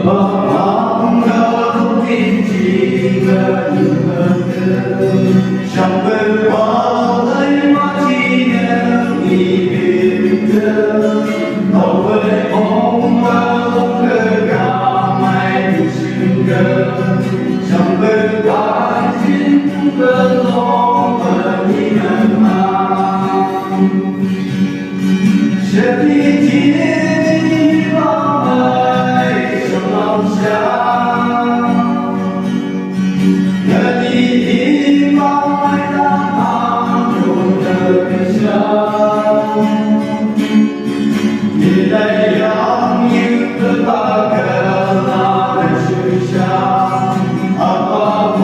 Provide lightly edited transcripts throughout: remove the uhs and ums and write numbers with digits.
茫茫天际的银河像奔跑的马蹄能一边的，都会红了红了刚迈的心歌，像奔赶幸福的龙和你们啊，身体天放爱手老乡。你放爱那旁有的理想，你来养一个大哥那的学校，阿爸不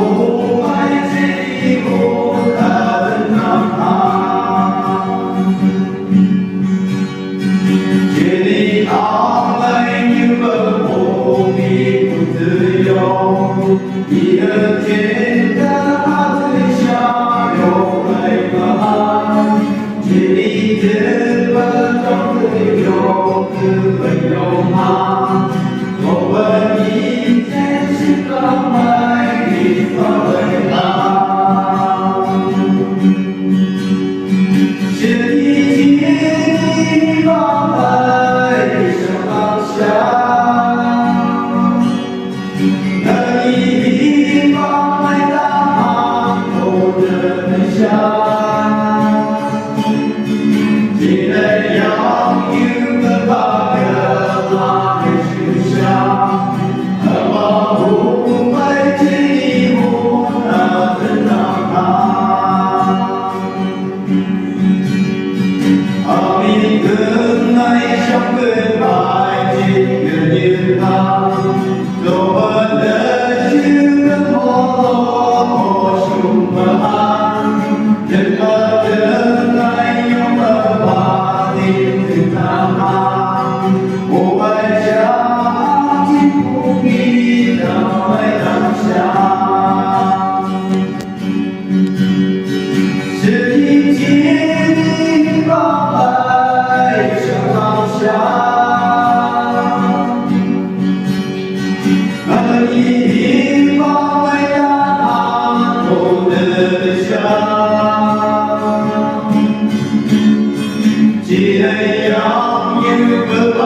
爱谁不他的那这里昂来一个无比不自由，一个天的孩子笑容来吧，这里这个种子有可有吗？我问你，真是刚来的回答，是一天放来手放下。记得要有个大哥拉的手下，我不会寂寞那真阿弥陀来相对白金的年堂，走完了许的我胸膛，人把人来用了把你的他，我爱家幸福比当爱当下，是一天放爱想放下。你放爱那头的香，记得要有个伴。